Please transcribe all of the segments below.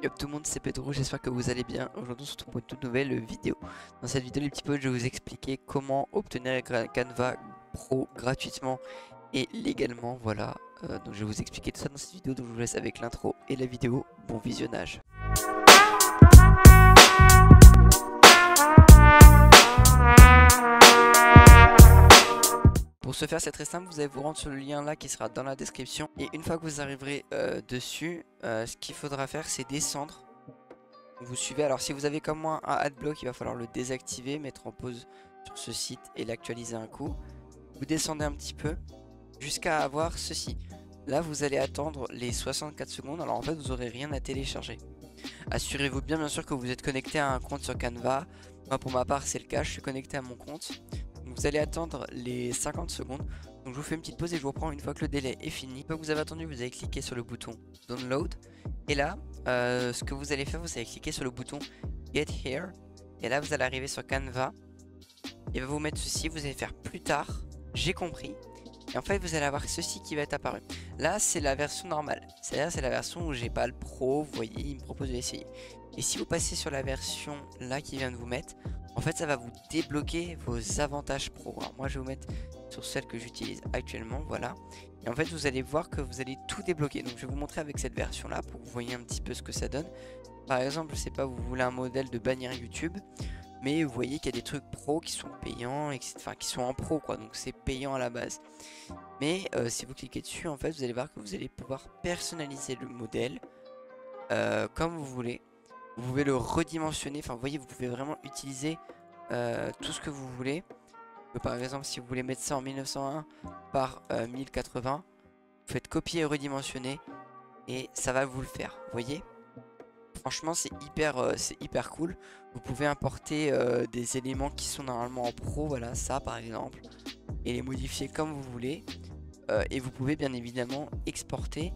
Yo tout le monde, c'est Pedro, j'espère que vous allez bien. Aujourd'hui on se retrouve pour une toute nouvelle vidéo. Dans cette vidéo les petits potes, je vais vous expliquer comment obtenir Canva Pro gratuitement et légalement. Voilà, donc je vais vous expliquer tout ça dans cette vidéo, donc je vous laisse avec l'intro et la vidéo. Bon visionnage. Pour ce faire, c'est très simple, vous allez vous rendre sur le lien là qui sera dans la description. Et une fois que vous arriverez dessus, ce qu'il faudra faire c'est descendre. Vous suivez, alors si vous avez comme moi un adblock, il va falloir le désactiver, mettre en pause sur ce site et l'actualiser un coup. Vous descendez un petit peu jusqu'à avoir ceci. Là vous allez attendre les 64 secondes, alors en fait vous n'aurez rien à télécharger. Assurez-vous bien sûr que vous êtes connecté à un compte sur Canva. Moi pour ma part c'est le cas, je suis connecté à mon compte. Donc, vous allez attendre les 50 secondes. Donc je vous fais une petite pause et je vous reprends une fois que le délai est fini. Une fois que vous avez attendu, vous allez cliquer sur le bouton Download. Et là, ce que vous allez faire, vous allez cliquer sur le bouton Get Here. Et là, vous allez arriver sur Canva. Il va vous mettre ceci, vous allez faire plus tard. J'ai compris. Et en fait, vous allez avoir ceci qui va être apparu. Là, c'est la version normale. C'est-à-dire, c'est la version où j'ai pas le pro. Vous voyez, il me propose de l'essayer. Et si vous passez sur la version là qui vient de vous mettre, en fait, ça va vous débloquer vos avantages pro. Alors, moi, je vais vous mettre sur celle que j'utilise actuellement. Voilà. Et en fait, vous allez voir que vous allez tout débloquer. Donc, je vais vous montrer avec cette version-là pour que vous voyez un petit peu ce que ça donne. Par exemple, je sais pas, vous voulez un modèle de bannière YouTube. Mais vous voyez qu'il y a des trucs pro qui sont payants, enfin qui sont en pro quoi, donc c'est payant à la base. Mais si vous cliquez dessus, en fait, vous allez voir que vous allez pouvoir personnaliser le modèle comme vous voulez. Vous pouvez le redimensionner, enfin vous voyez, vous pouvez vraiment utiliser tout ce que vous voulez. Donc, par exemple, si vous voulez mettre ça en 1901 par 1080, vous faites copier et redimensionner et ça va vous le faire, vous voyez. Franchement c'est hyper cool. Vous pouvez importer des éléments qui sont normalement en pro, voilà ça par exemple, et les modifier comme vous voulez. Et vous pouvez bien évidemment exporter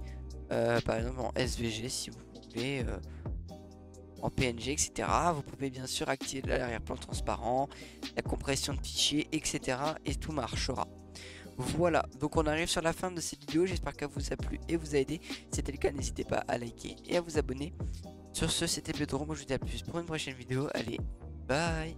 par exemple en SVG si vous voulez, en PNG etc. Vous pouvez bien sûr activer l'arrière-plan transparent, la compression de fichiers etc. et tout marchera. Voilà, donc on arrive sur la fin de cette vidéo, j'espère qu'elle vous a plu et vous a aidé. Si c'était le cas, n'hésitez pas à liker et à vous abonner. Sur ce, c'était Pedro, moi je vous dis à plus pour une prochaine vidéo, allez, bye.